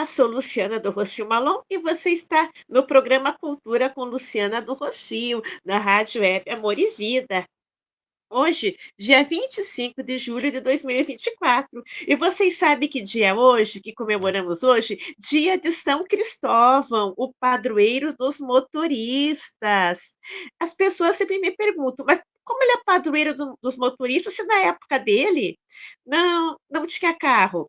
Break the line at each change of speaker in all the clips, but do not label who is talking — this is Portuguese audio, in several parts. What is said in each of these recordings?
sou Luciana do Rocio Malon e você está no programa Cultura com Luciana do Rocio, na Rádio Web Amor e Vida. Hoje, dia 25 de julho de 2024. E vocês sabem que dia é hoje, que comemoramos hoje? Dia de São Cristóvão, o padroeiro dos motoristas. As pessoas sempre me perguntam, mas como ele é padroeiro dos motoristas se na época dele não tinha carro?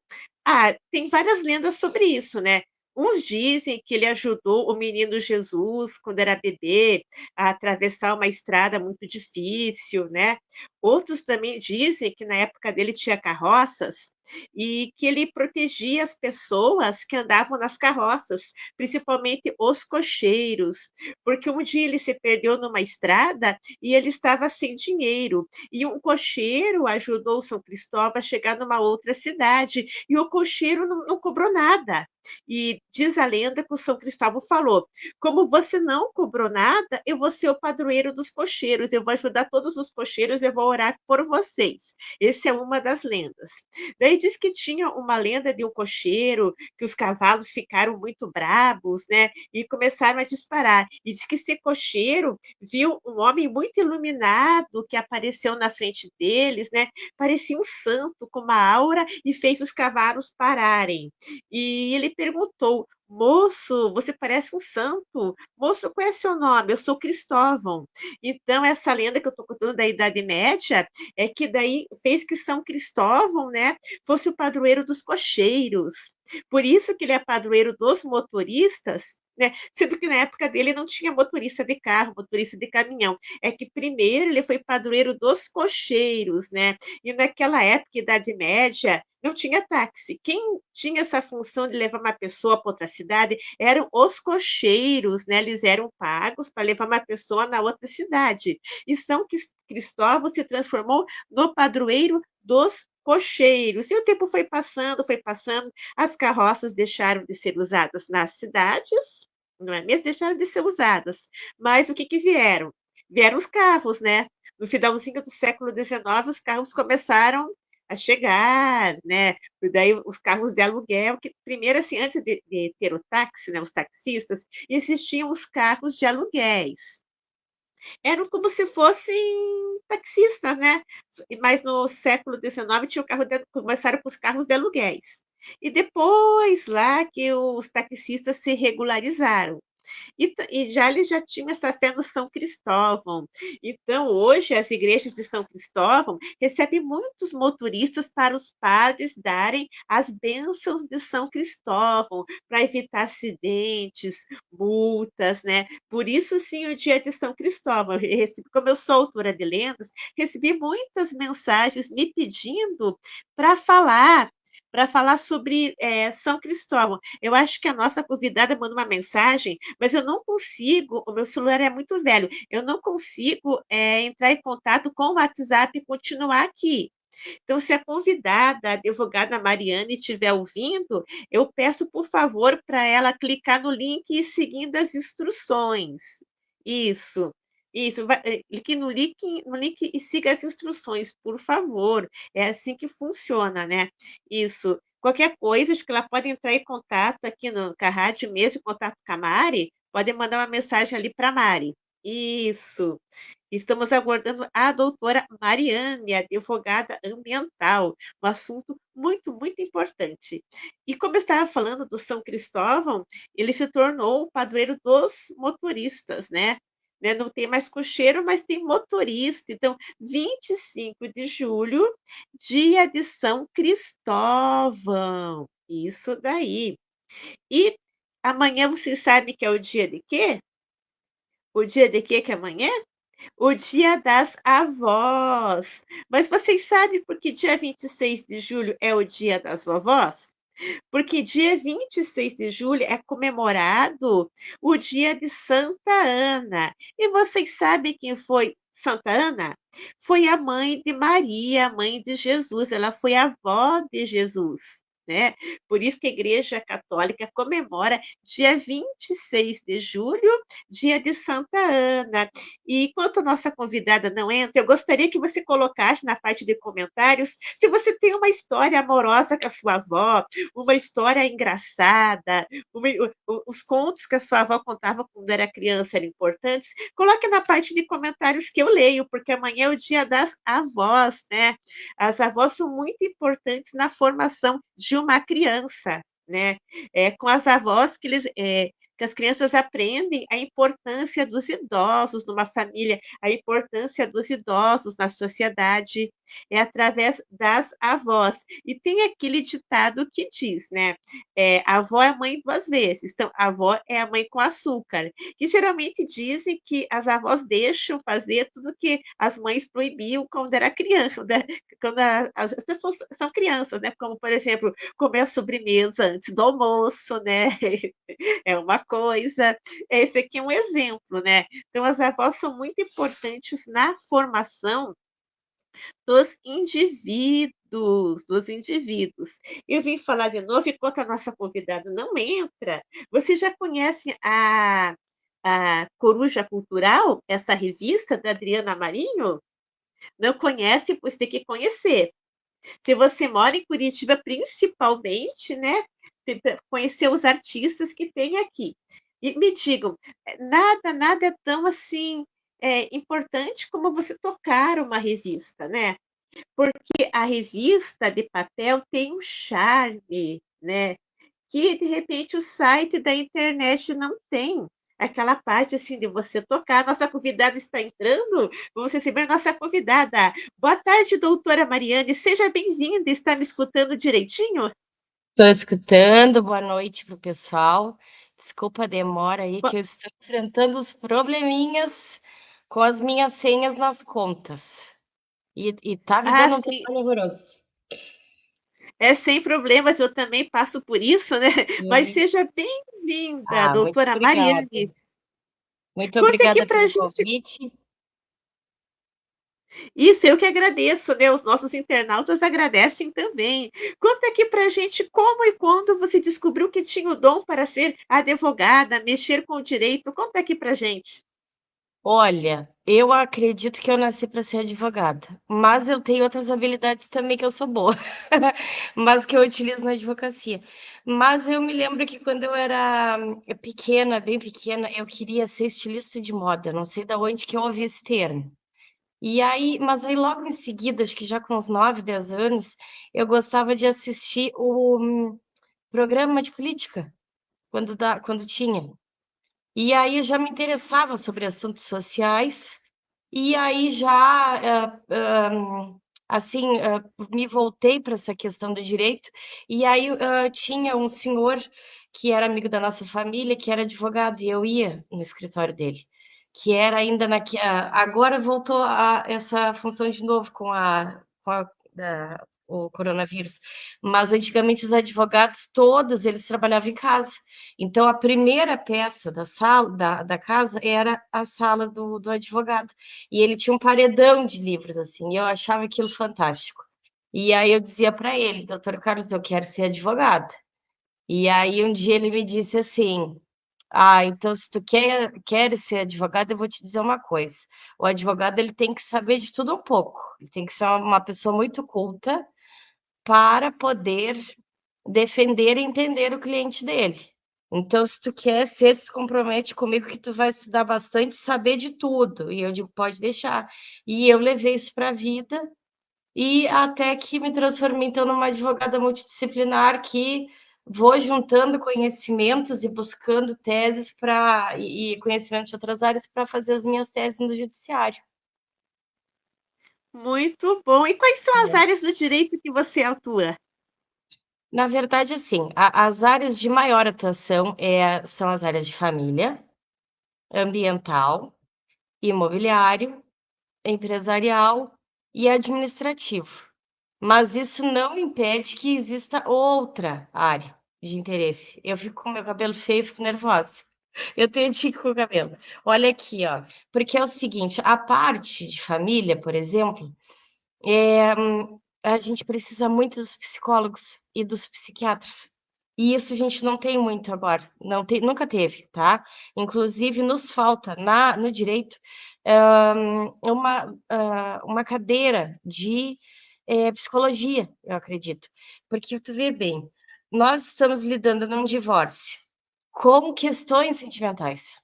Ah, tem várias lendas sobre isso, né? Uns dizem que ele ajudou o menino Jesus, quando era bebê, a atravessar uma estrada muito difícil, né? Outros também dizem que na época dele tinha carroças e que ele protegia as pessoas que andavam nas carroças, principalmente os cocheiros, porque um dia ele se perdeu numa estrada e ele estava sem dinheiro. E um cocheiro ajudou São Cristóvão a chegar numa outra cidade e o cocheiro não cobrou nada. E diz a lenda que o São Cristóvão falou: como você não cobrou nada, eu vou ser o padroeiro dos cocheiros, eu vou ajudar todos os cocheiros, eu vou orar por vocês. Essa é uma das lendas. Daí diz que tinha uma lenda de um cocheiro, que os cavalos ficaram muito brabos, né? E começaram a disparar. E diz que esse cocheiro viu um homem muito iluminado que apareceu na frente deles, né? Parecia um santo com uma aura e fez os cavalos pararem. E ele perguntou: moço, você parece um santo. Moço, qual é seu nome? Eu sou Cristóvão. Então, essa lenda que eu estou contando da Idade Média é que daí fez que São Cristóvão, né, fosse o padroeiro dos cocheiros. Por isso que ele é padroeiro dos motoristas, né? Sendo que na época dele não tinha motorista de carro, motorista de caminhão. É que primeiro ele foi padroeiro dos cocheiros, né? E naquela época, Idade Média, não tinha táxi. Quem tinha essa função de levar uma pessoa para outra cidade eram os cocheiros, né? Eles eram pagos para levar uma pessoa na outra cidade. E São Cristóvão se transformou no padroeiro dos cocheiros. E o tempo foi passando, as carroças deixaram de ser usadas nas cidades, não é mesmo? Deixaram de ser usadas. Mas o que que vieram? Vieram os carros, né? No finalzinho do século XIX, os carros começaram a chegar, né? E daí os carros de aluguel, que primeiro, assim, antes de ter o táxi, né, os taxistas, existiam os carros de aluguéis. Eram como se fossem taxistas, né? Mas no século XIX tinha o carro começaram com os carros de aluguéis. E depois lá que os taxistas se regularizaram. E já eles já tinham essa fé no São Cristóvão. Então, hoje, as igrejas de São Cristóvão recebem muitos motoristas para os padres darem as bênçãos de São Cristóvão, para evitar acidentes, multas, né? Por isso, sim, o dia de São Cristóvão. Eu recebi, como eu sou autora de lendas, recebi muitas mensagens me pedindo para falar sobre São Cristóvão. Eu acho que a nossa convidada mandou uma mensagem, mas eu não consigo, o meu celular é muito velho, eu não consigo entrar em contato com o WhatsApp e continuar aqui. Então, se a convidada, a advogada Mariane, estiver ouvindo, eu peço, por favor, para ela clicar no link e seguindo as instruções. Isso, isso. Clique no link e siga as instruções, por favor. É assim que funciona, né? Isso. Qualquer coisa, acho que ela pode entrar em contato aqui com a rádio mesmo, em contato com a Mari, pode mandar uma mensagem ali para a Mari. Isso. Estamos aguardando a doutora Mariane, advogada ambiental, um assunto muito, muito importante. E como eu estava falando do São Cristóvão, ele se tornou o padroeiro dos motoristas, né? Não tem mais cocheiro, mas tem motorista. Então, 25 de julho, dia de São Cristóvão. Isso daí. E amanhã vocês sabem que é o dia de quê? O dia de quê que é amanhã? O Dia das Avós. Mas vocês sabem por que dia 26 de julho é o Dia das Vovós? Porque dia 26 de julho é comemorado o dia de Santa Ana. E vocês sabem quem foi Santa Ana? Foi a mãe de Maria, a mãe de Jesus. Ela foi a avó de Jesus. né? Por isso que a Igreja Católica comemora dia 26 de julho, dia de Santa Ana. E enquanto a nossa convidada não entra, eu gostaria que você colocasse na parte de comentários se você tem uma história amorosa com a sua avó, uma história engraçada, os contos que a sua avó contava quando era criança eram importantes. Coloque na parte de comentários que eu leio, porque amanhã é o dia das avós, né? As avós são muito importantes na formação de uma criança, né? É com as avós que as crianças aprendem a importância dos idosos numa família, a importância dos idosos na sociedade, é através das avós. E tem aquele ditado que diz, né? A avó é mãe duas vezes, então a avó é a mãe com açúcar. E geralmente dizem que as avós deixam fazer tudo que as mães proibiam quando era criança, né? Quando as pessoas são crianças, né? Como, por exemplo, comer a sobremesa antes do almoço, né? É uma coisa. Esse aqui é um exemplo, né? Então, as avós são muito importantes na formação dos indivíduos. Eu vim falar de novo, enquanto a nossa convidada não entra, você já conhece a Coruja Cultural, essa revista da Adriana Marinho? Não conhece, pois tem que conhecer. Se você mora em Curitiba, principalmente, né? Conhecer os artistas que tem aqui. E me digam, nada é tão assim importante como você tocar uma revista, né? Porque a revista de papel tem um charme, né? Que de repente o site da internet não tem. Aquela parte assim de você tocar. Nossa convidada está entrando. Vamos receber nossa convidada. Boa tarde, doutora Mariane. Seja bem-vinda. Está me escutando direitinho?
Estou escutando, boa noite para o pessoal. Desculpa a demora aí, que eu estou enfrentando os probleminhas com as minhas senhas nas contas. E tá me
Ah,
dando um
sim.
trabalho horroroso.
É sem problemas. Eu também passo por isso, né? Mas
Uhum.
seja bem-vinda,
Muito
doutora
obrigada.
Mariane.
Muito
Conta aqui
obrigada
para
pelo
gente.
convite.
Isso, eu que agradeço, né? Os nossos internautas agradecem também. Conta aqui pra gente como e quando você descobriu que tinha o dom para ser advogada, mexer com o direito. Conta aqui pra gente.
Olha, eu acredito que eu nasci para ser advogada, mas eu tenho outras habilidades também que eu sou boa, mas que eu utilizo na advocacia. Mas eu me lembro que quando eu era pequena, bem pequena, eu queria ser estilista de moda. Não sei da onde que eu ouvi esse termo. E aí, mas aí logo em seguida, acho que já com uns 9, 10 anos, eu gostava de assistir o programa de política, quando tinha. E aí eu já me interessava sobre assuntos sociais, e aí já, assim, me voltei para essa questão do direito, e aí, tinha um senhor que era amigo da nossa família, que era advogado, e eu ia no escritório dele, que era ainda agora voltou a essa função de novo com o coronavírus, mas antigamente os advogados todos, eles trabalhavam em casa. Então, a primeira peça da sala da casa era a sala do advogado. E ele tinha um paredão de livros, assim, e eu achava aquilo fantástico. E aí eu dizia para ele, doutor Carlos, eu quero ser advogada. E aí um dia ele me disse assim: Ah, então se tu quer ser advogado, eu vou te dizer uma coisa. O advogado ele tem que saber de tudo um pouco. Ele tem que ser uma pessoa muito culta para poder defender e entender o cliente dele. Então, se tu quer ser, se compromete comigo que tu vai estudar bastante, saber de tudo. E eu digo, pode deixar. E eu levei isso para a vida e até que me transformei então numa advogada multidisciplinar que vou juntando conhecimentos e buscando teses e conhecimentos de outras áreas para fazer as minhas teses no judiciário.
Muito bom. E quais são as
É.
áreas do direito que você atua?
Na verdade, assim, as áreas de maior atuação são as áreas de família, ambiental, imobiliário, empresarial e administrativo. Mas isso não impede que exista outra área de interesse. Eu fico com meu cabelo feio, fico nervosa. Eu tenho tique com o cabelo. Olha aqui, ó. Porque é o seguinte, a parte de família, por exemplo, a gente precisa muito dos psicólogos e dos psiquiatras. E isso a gente não tem muito agora, não tem, nunca teve, tá? Inclusive, nos falta no direito uma cadeira de psicologia, eu acredito. Porque tu vê bem, nós estamos lidando num divórcio com questões sentimentais.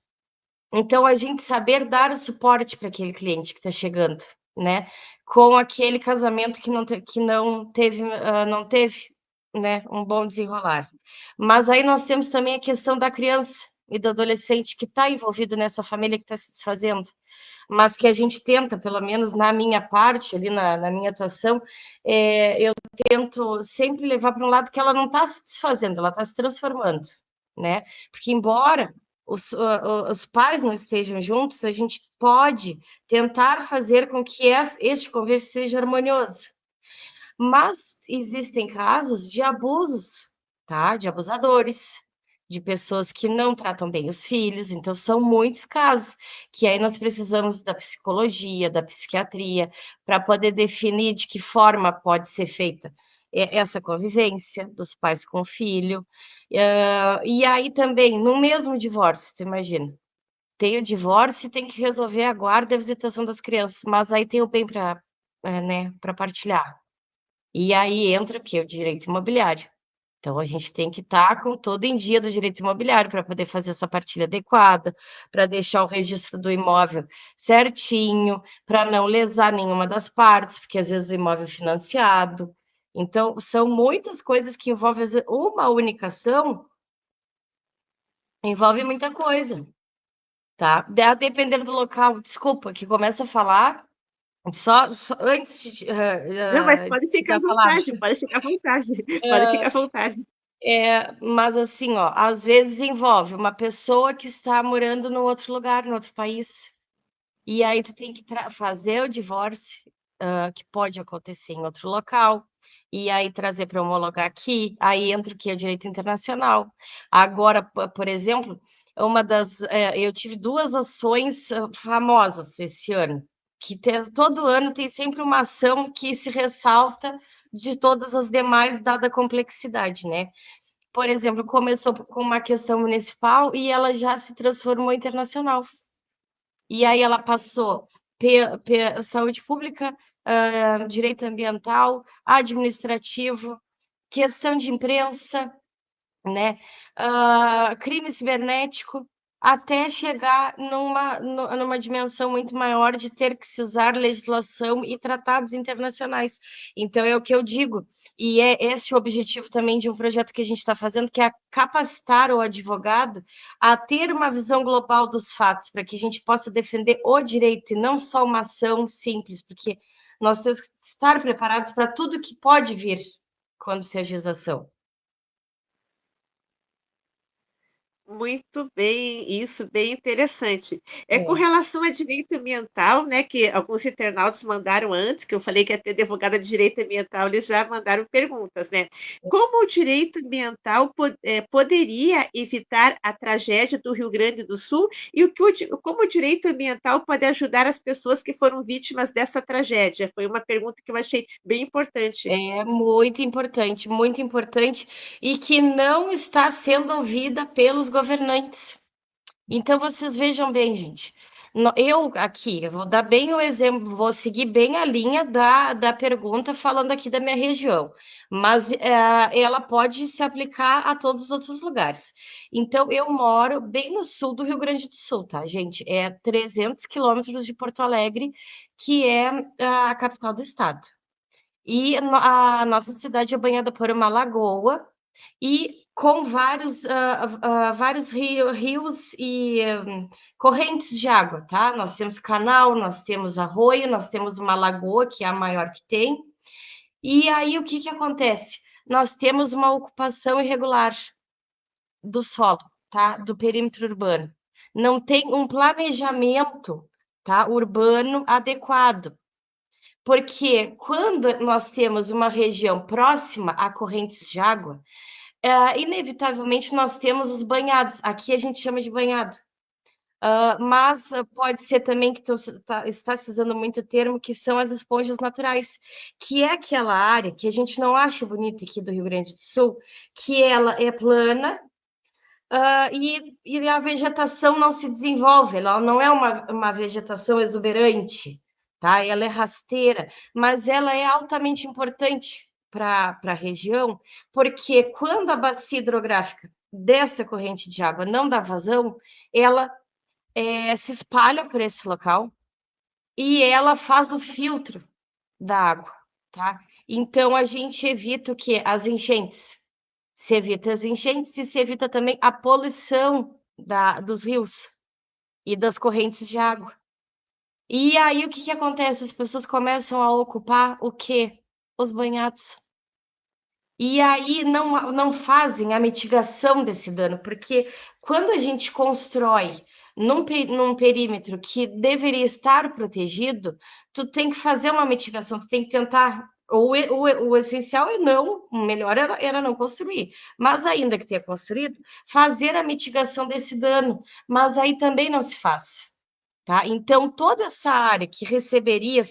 Então, a gente saber dar o suporte para aquele cliente que está chegando, né? Com aquele casamento que não teve, né, um bom desenrolar. Mas aí nós temos também a questão da criança e do adolescente que está envolvido nessa família que está se desfazendo, mas que a gente tenta, pelo menos na minha parte, ali na minha atuação, eu tento sempre levar para um lado que ela não está se desfazendo, ela está se transformando, né? Porque embora os pais não estejam juntos, a gente pode tentar fazer com que este convívio seja harmonioso. Mas existem casos de abusos, tá? De abusadores, de pessoas que não tratam bem os filhos, então são muitos casos que aí nós precisamos da psicologia, da psiquiatria, para poder definir de que forma pode ser feita essa convivência dos pais com o filho. E aí também, no mesmo divórcio, tu imagina, tem o divórcio e tem que resolver a guarda e a visitação das crianças, mas aí tem o bem para, né, para partilhar. E aí entra o quê? O direito imobiliário. Então, a gente tem que estar com todo em dia do direito imobiliário para poder fazer essa partilha adequada, para deixar o registro do imóvel certinho, para não lesar nenhuma das partes, porque às vezes o imóvel é financiado. Então, são muitas coisas que envolvem uma única ação, envolve muita coisa, tá? A depender do local, desculpa, que começa a falar, só antes
Não, mas
de
pode
te
ficar
dar
à
a palavra.
vontade, pode ficar à vontade, pode ficar à vontade.
Mas assim, ó, às vezes envolve uma pessoa que está morando no outro lugar, no outro país, e aí tu tem que fazer o divórcio, que pode acontecer em outro local, e aí trazer para homologar aqui, aí entra o que? O direito internacional. Agora, por exemplo, eu tive duas ações famosas esse ano, que todo ano tem sempre uma ação que se ressalta de todas as demais, dada a complexidade, né? Por exemplo, começou com uma questão municipal e ela já se transformou internacional. E aí ela passou saúde pública, direito ambiental, administrativo, questão de imprensa, né? Crime cibernético, até chegar numa dimensão muito maior de ter que se usar legislação e tratados internacionais. Então, é o que eu digo, e é esse o objetivo também de um projeto que a gente está fazendo, que é capacitar o advogado a ter uma visão global dos fatos, para que a gente possa defender o direito e não só uma ação simples, porque nós temos que estar preparados para tudo que pode vir quando se agir ação.
Muito bem, isso bem interessante. Com
É.
relação a direito ambiental, né, que alguns internautas mandaram antes, que eu falei que ia ter advogada de direito ambiental, eles já mandaram perguntas, né. Como o direito ambiental poderia evitar a tragédia do Rio Grande do Sul e como o direito ambiental pode ajudar as pessoas que foram vítimas dessa tragédia? Foi uma pergunta que eu achei bem importante.
É muito importante, e que não está sendo ouvida pelos governantes. Então, vocês vejam bem, gente. Eu aqui, eu vou dar bem o exemplo, vou seguir bem a linha da pergunta, falando aqui da minha região, mas ela pode se aplicar a todos os outros lugares. Então, eu moro bem no sul do Rio Grande do Sul, tá, gente? É 300 quilômetros de Porto Alegre, que é a capital do estado. E a nossa cidade é banhada por uma lagoa e com vários rios e correntes de água, tá? Nós temos canal, nós temos arroio, nós temos uma lagoa, que é a maior que tem. E aí, o que que acontece? Nós temos uma ocupação irregular do solo, tá? Do perímetro urbano. Não tem um planejamento, tá? Urbano adequado. Porque quando nós temos uma região próxima a correntes de água, inevitavelmente nós temos os banhados. Aqui a gente chama de banhado. Mas pode ser também que está se usando muito o termo que são as esponjas naturais, que é aquela área que a gente não acha bonita aqui do Rio Grande do Sul, que ela é plana, e a vegetação não se desenvolve, ela não é uma vegetação exuberante, tá? Ela é rasteira, mas ela é altamente importante para a região, porque quando a bacia hidrográfica desta corrente de água não dá vazão, ela se espalha por esse local e ela faz o filtro da água, tá? Então a gente evita o quê? As enchentes. Se evita as enchentes e se evita também a poluição dos rios e das correntes de água. E aí o que acontece? As pessoas começam a ocupar o quê? Os banhados. E aí não fazem a mitigação desse dano, porque quando a gente constrói num perímetro que deveria estar protegido, tu tem que fazer uma mitigação, tu tem que tentar. O essencial é não, o melhor era não construir, mas ainda que tenha construído, fazer a mitigação desse dano, mas aí também não se faz. Tá? Então, toda essa área que receberia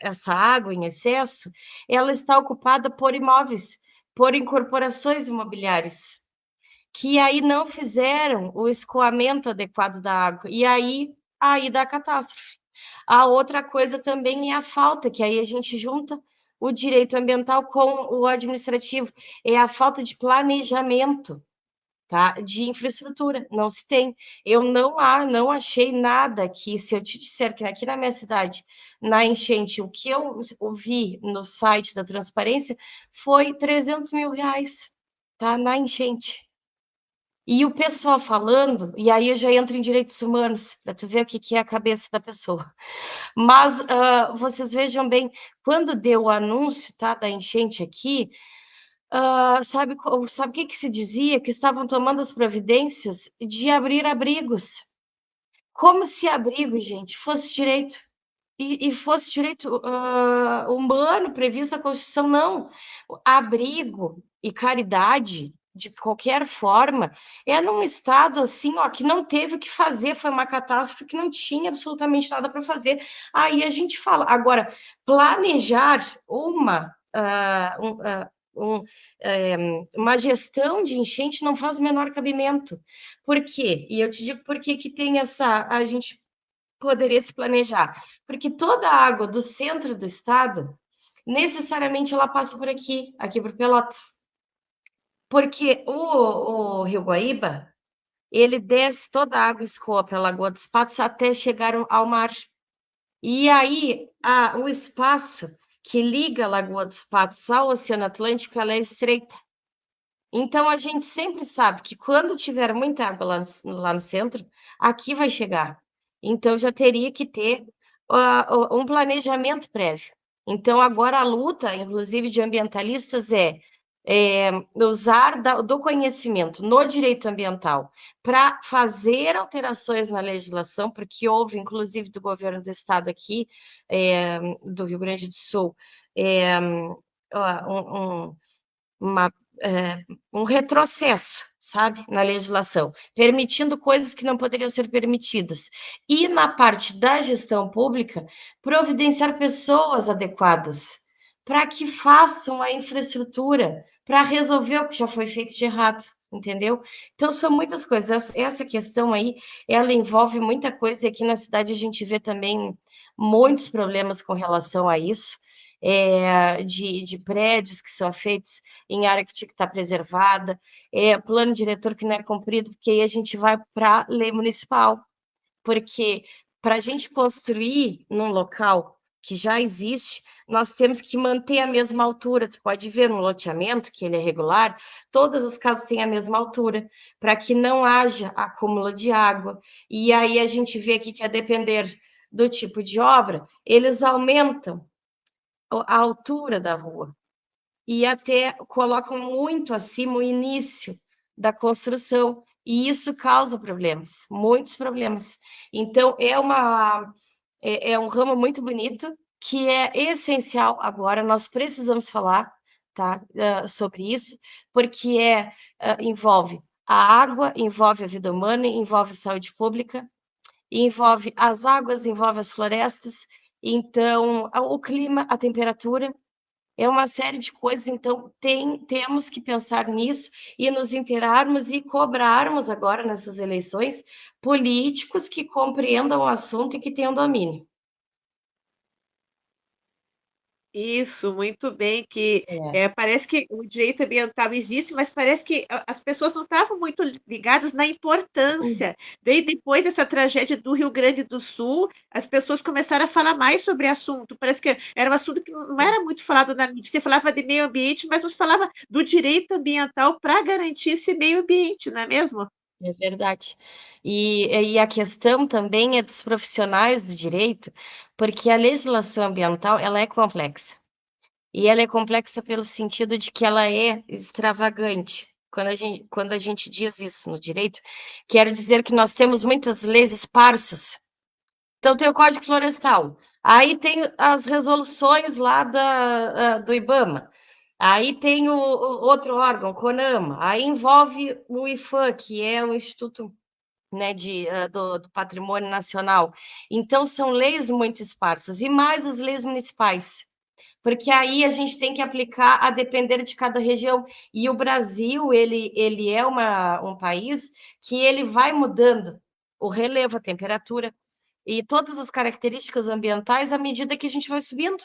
essa água em excesso, ela está ocupada por imóveis, por incorporações imobiliárias, que aí não fizeram o escoamento adequado da água, e aí dá catástrofe. A outra coisa também é a falta, que aí a gente junta o direito ambiental com o administrativo, é a falta de planejamento, tá? De infraestrutura, não se tem. Eu não achei nada aqui. Se eu te disser que aqui na minha cidade, na enchente, o que eu ouvi no site da transparência foi 300 mil reais, tá? Na enchente. E o pessoal falando, e aí eu já entro em direitos humanos, para tu ver o que é a cabeça da pessoa. Mas vocês vejam bem, quando deu o anúncio, tá, da enchente aqui, sabe o que se dizia? Que estavam tomando as providências de abrir abrigos. Como se abrigo, gente, fosse direito. E fosse direito humano previsto na Constituição, não. Abrigo e caridade, de qualquer forma, é num estado assim, ó, que não teve o que fazer, foi uma catástrofe que não tinha absolutamente nada para fazer. Aí a gente fala. Agora, planejar uma gestão de enchente não faz o menor cabimento. Por quê? E eu te digo por que tem a gente poderia se planejar, porque toda a água do centro do estado, necessariamente ela passa por aqui por Pelotas, porque o Rio Guaíba, ele desce toda a água escoa para a Lagoa dos Patos até chegar ao mar. E aí, o espaço que liga a Lagoa dos Patos ao Oceano Atlântico, ela é estreita. Então, a gente sempre sabe que quando tiver muita água lá no centro, aqui vai chegar. Então, já teria que ter um planejamento prévio. Então, agora a luta, inclusive de ambientalistas, usar do conhecimento no direito ambiental para fazer alterações na legislação, porque houve, inclusive, do governo do estado aqui, do Rio Grande do Sul, uma um retrocesso, sabe, na legislação, permitindo coisas que não poderiam ser permitidas. E na parte da gestão pública, providenciar pessoas adequadas para que façam a infraestrutura para resolver o que já foi feito de errado, entendeu? Então são muitas coisas. Essa questão aí, ela envolve muita coisa e aqui na cidade a gente vê também muitos problemas com relação a isso. De prédios que são feitos em área que tinha que estar preservada, plano diretor que não é cumprido, porque aí a gente vai para a lei municipal, porque para a gente construir num local que já existe, nós temos que manter a mesma altura. Tu pode ver no loteamento, que ele é regular, todas as casas têm a mesma altura, para que não haja acúmulo de água. E aí a gente vê aqui que, a depender do tipo de obra, eles aumentam a altura da rua e até colocam muito acima o início da construção, e isso causa problemas, muitos problemas. Então, é um ramo muito bonito, que é essencial agora, nós precisamos falar, tá, sobre isso, porque envolve a água, envolve a vida humana, envolve saúde pública, envolve as águas, envolve as florestas, então o clima, a temperatura, é uma série de coisas, então temos que pensar nisso e nos inteirarmos e cobrarmos agora nessas eleições políticos que compreendam o assunto e que tenham domínio.
Isso, muito bem, que,
É.
parece que o direito ambiental existe, mas parece que a as pessoas não estavam muito ligadas na importância. Daí depois dessa tragédia do Rio Grande do Sul, as pessoas começaram a falar mais sobre o assunto, parece que era um assunto que não era muito falado na mídia, você falava de meio ambiente, mas não se falava do direito ambiental para garantir esse meio ambiente, não é mesmo?
É verdade. E a questão também é dos profissionais do direito, porque a legislação ambiental, ela é complexa. E ela é complexa pelo sentido de que ela é extravagante. Quando a gente diz isso no direito, quero dizer que nós temos muitas leis esparsas. Então tem o Código Florestal, aí tem as resoluções lá do IBAMA, aí tem o outro órgão, o CONAMA, aí envolve o IFAM, que é o Instituto, né, do Patrimônio Nacional. Então são leis muito esparsas, e mais as leis municipais, porque aí a gente tem que aplicar a depender de cada região. E o Brasil, ele é um país que ele vai mudando o relevo, a temperatura e todas as características ambientais à medida que a gente vai subindo.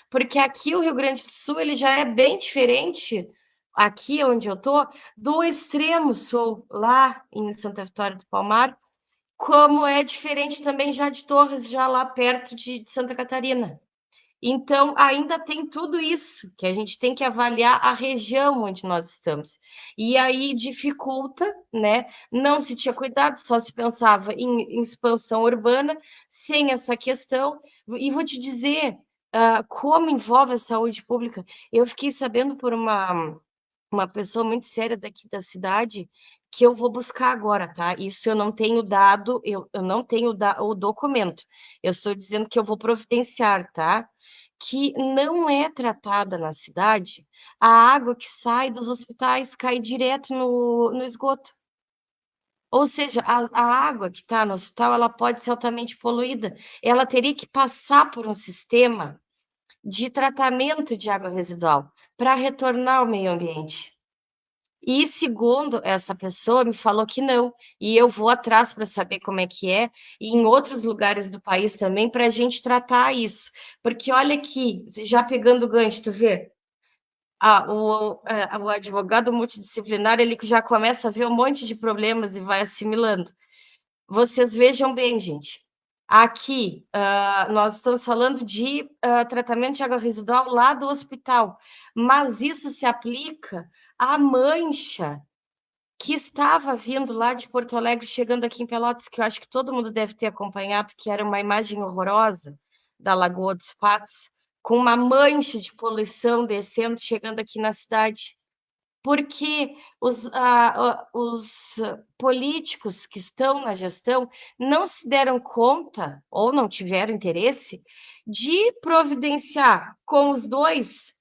Porque aqui o Rio Grande do Sul ele já é bem diferente, aqui onde eu estou, do extremo sul, lá em Santa Vitória do Palmar, como é diferente também já de Torres, já lá perto de Santa Catarina. Então, ainda tem tudo isso, que a gente tem que avaliar a região onde nós estamos. E aí dificulta, né? Não se tinha cuidado, só se pensava em expansão urbana, sem essa questão. E vou te dizer, como envolve a saúde pública. Eu fiquei sabendo por uma pessoa muito séria daqui da cidade, que eu vou buscar agora, tá? Isso eu não tenho dado, eu não tenho o documento. Eu estou dizendo que eu vou providenciar, tá? Que não é tratada na cidade a água que sai dos hospitais, cai direto no esgoto. Ou seja, a água que está no hospital, ela pode ser altamente poluída. Ela teria que passar por um sistema de tratamento de água residual para retornar ao meio ambiente. E segundo essa pessoa me falou que não, e eu vou atrás para saber como é que é, e em outros lugares do país também, para a gente tratar isso. Porque olha aqui, já pegando o gancho, tu vê, o advogado multidisciplinar, ele já começa a ver um monte de problemas e vai assimilando. Vocês vejam bem, gente, aqui nós estamos falando de tratamento de água residual lá do hospital, mas isso se aplica à mancha que estava vindo lá de Porto Alegre, chegando aqui em Pelotas, que eu acho que todo mundo deve ter acompanhado, que era uma imagem horrorosa da Lagoa dos Patos, com uma mancha de poluição descendo, chegando aqui na cidade. Porque os políticos que estão na gestão não se deram conta, ou não tiveram interesse, de providenciar com os dois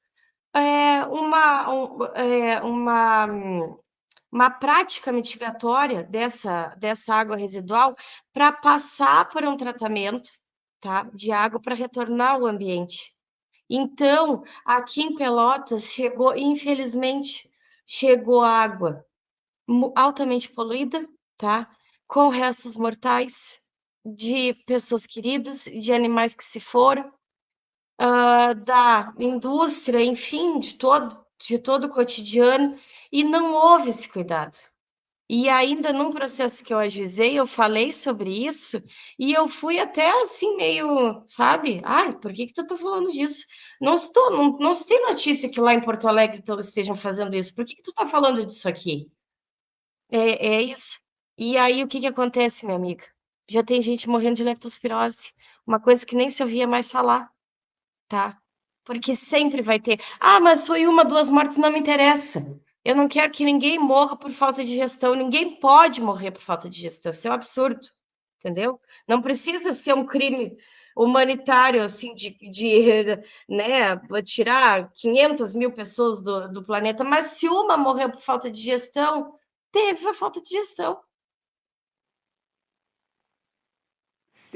uma prática mitigatória dessa água residual para passar por um tratamento, tá, de água para retornar ao ambiente. Então, aqui em Pelotas chegou, infelizmente, chegou água altamente poluída, tá, com restos mortais de pessoas queridas, de animais que se foram, da indústria, enfim, de todo o cotidiano, e não houve esse cuidado. E ainda num processo que eu ajuizei, eu falei sobre isso, e eu fui até assim meio, sabe? Ai, por que que tu tá falando disso? Não se tem notícia que lá em Porto Alegre todos estejam fazendo isso. Por que que tu tá falando disso aqui? É isso. E aí o que que acontece, minha amiga? Já tem gente morrendo de leptospirose, uma coisa que nem se ouvia mais falar, tá? Porque sempre vai ter. Ah, mas foi uma, duas mortes, não me interessa. Eu não quero que ninguém morra por falta de gestão. Ninguém pode morrer por falta de gestão. Isso é um absurdo, entendeu? Não precisa ser um crime humanitário, assim, né, tirar 500 mil pessoas do planeta, mas se uma morreu por falta de gestão, teve a falta de gestão.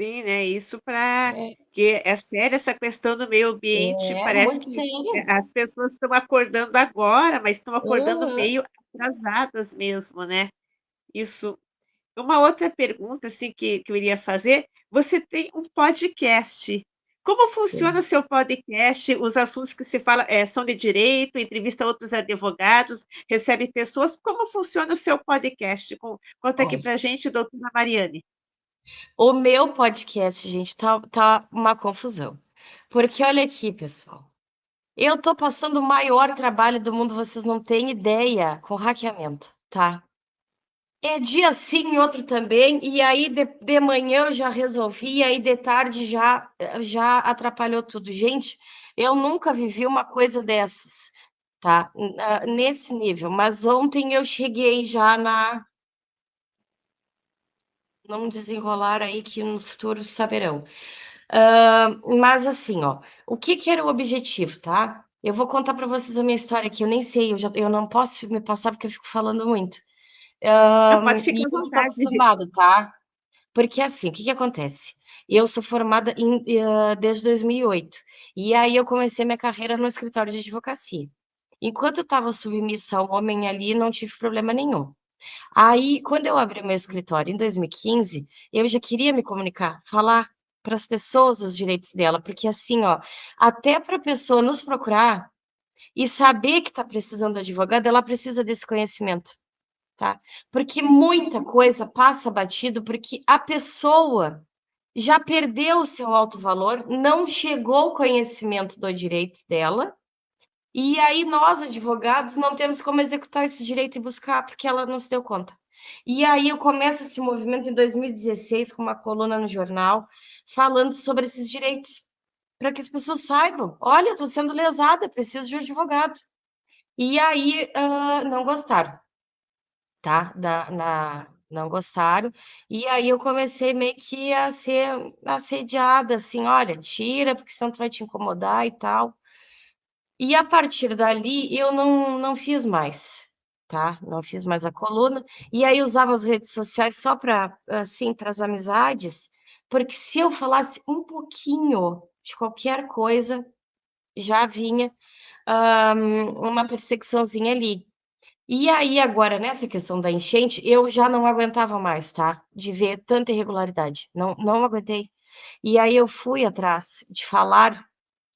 Sim, né, isso para
É,
que é séria essa questão do meio ambiente,
é
parece
muito
que,
sério.
as pessoas estão acordando agora, mas estão acordando
Aham,
meio atrasadas mesmo, né. Isso. Uma outra pergunta, assim, que eu iria fazer, você tem um podcast. Como funciona
sim.
seu podcast? Os assuntos que se fala, são de direito, entrevista outros advogados, recebe pessoas, como funciona o seu podcast? Conta aqui
Olha,
pra gente, doutora Mariane.
o meu podcast, gente, tá uma confusão. Porque olha aqui, pessoal, eu tô passando o maior trabalho do mundo, vocês não têm ideia, com hackeamento, tá? É dia sim e outro também, e aí de manhã eu já resolvi, e aí de tarde já atrapalhou tudo. Gente, eu nunca vivi uma coisa dessas, tá? Nesse nível, mas ontem eu cheguei já na não desenrolar aí que no futuro saberão. Mas assim, ó, o que que era o objetivo, tá? Eu vou contar para vocês a minha história aqui, eu nem sei, eu não posso me passar porque eu fico falando muito.
Não, pode
E
ficar à
eu não tô
vontade.
acostumada, tá? Porque assim, o que que acontece? Eu sou formada desde 2008, e aí eu comecei minha carreira no escritório de advocacia. Enquanto eu estava submissa ao homem ali, não tive problema nenhum. Aí, quando eu abri meu escritório em 2015, eu já queria me comunicar, falar para as pessoas os direitos dela, porque assim, ó, até para a pessoa nos procurar e saber que está precisando de advogado, ela precisa desse conhecimento, tá? Porque muita coisa passa batido, porque a pessoa já perdeu o seu alto valor, não chegou ao conhecimento do direito dela, e aí nós, advogados, não temos como executar esse direito e buscar, porque ela não se deu conta. E aí eu começo esse movimento em 2016 com uma coluna no jornal, falando sobre esses direitos, para que as pessoas saibam, olha, eu estou sendo lesada, preciso de um advogado. E aí não gostaram, tá? Não gostaram. E aí eu comecei meio que a ser assediada, assim, olha, tira, porque senão tu vai te incomodar e tal. E a partir dali eu não fiz mais, tá, não fiz mais a coluna, e aí usava as redes sociais só para, assim, para as amizades, porque se eu falasse um pouquinho de qualquer coisa, já vinha, uma perseguiçãozinha ali. E aí agora nessa questão da enchente, eu já não aguentava mais, tá, de ver tanta irregularidade, não aguentei. E aí eu fui atrás de falar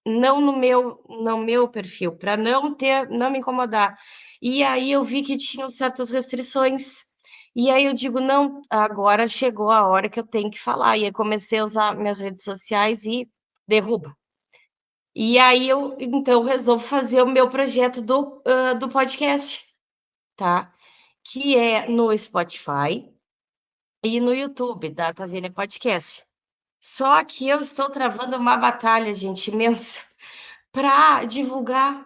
não no meu perfil, para não me incomodar. E aí eu vi que tinham certas restrições, e aí eu digo: "Não, agora chegou a hora que eu tenho que falar", e aí comecei a usar minhas redes sociais e derruba. E aí eu, então, resolvo fazer o meu projeto do podcast, tá, que é no Spotify e no YouTube, Data Vênia Podcast. Só que eu estou travando uma batalha, gente, imensa, para divulgar,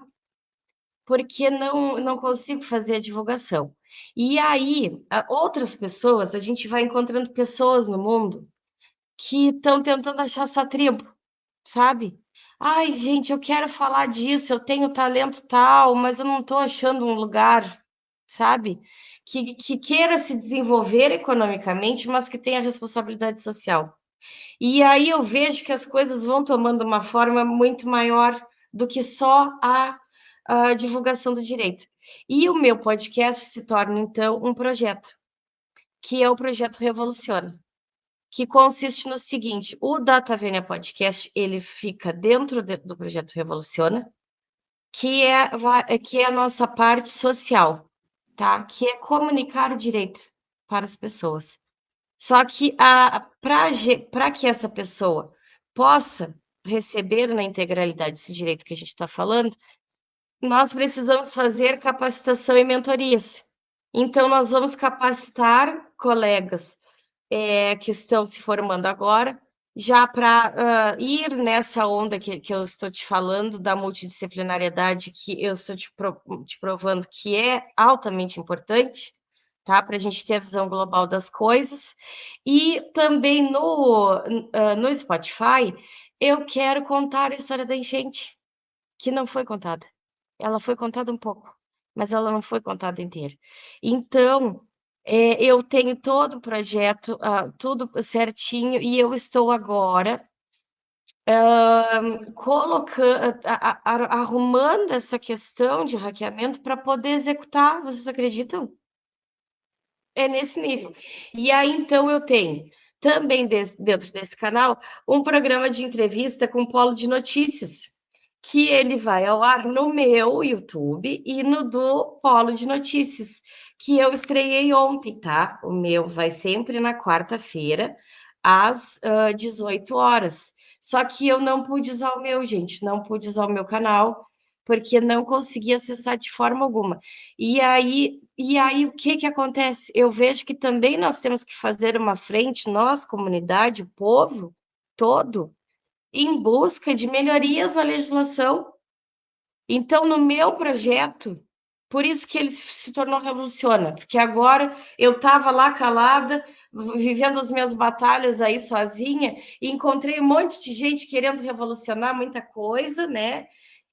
porque não consigo fazer a divulgação. E aí, outras pessoas, a gente vai encontrando pessoas no mundo que estão tentando achar sua tribo, sabe? Ai, gente, eu quero falar disso, eu tenho talento tal, mas eu não estou achando um lugar, sabe? Que queira se desenvolver economicamente, mas que tenha responsabilidade social. E aí eu vejo que as coisas vão tomando uma forma muito maior do que só a divulgação do direito. E o meu podcast se torna, então, um projeto, que é o projeto Revoluciona, que consiste no seguinte: o Data Vênia Podcast ele fica dentro do projeto Revoluciona, que é a nossa parte social, tá? Que é comunicar o direito para as pessoas. Só que para que essa pessoa possa receber na integralidade esse direito que a gente está falando, nós precisamos fazer capacitação e mentorias. Então, nós vamos capacitar colegas que estão se formando agora, já para ir nessa onda que eu estou te falando, da multidisciplinariedade, que eu estou te provando que é altamente importante, tá? Para a gente ter a visão global das coisas. E também no Spotify, eu quero contar a história da enchente, que não foi contada. Ela foi contada um pouco, mas ela não foi contada inteira. Então, Eu tenho todo o projeto, tudo certinho, e eu estou agora arrumando essa questão de hackeamento para poder executar, vocês acreditam? É nesse nível. E aí, então, eu tenho também dentro desse canal um programa de entrevista com polo de notícias, que ele vai ao ar no meu YouTube e no do Polo de Notícias, que eu estreiei ontem, tá? O meu vai sempre na quarta-feira, às 18 horas. Só que eu não pude usar o meu, gente, não pude usar o meu canal, porque não consegui acessar de forma alguma. E aí o que que acontece? Eu vejo que também nós temos que fazer uma frente, nós, comunidade, o povo todo, em busca de melhorias na legislação. Então, no meu projeto, por isso que ele se tornou Revoluciona, porque agora eu estava lá calada, vivendo as minhas batalhas aí sozinha, e encontrei um monte de gente querendo revolucionar muita coisa, né?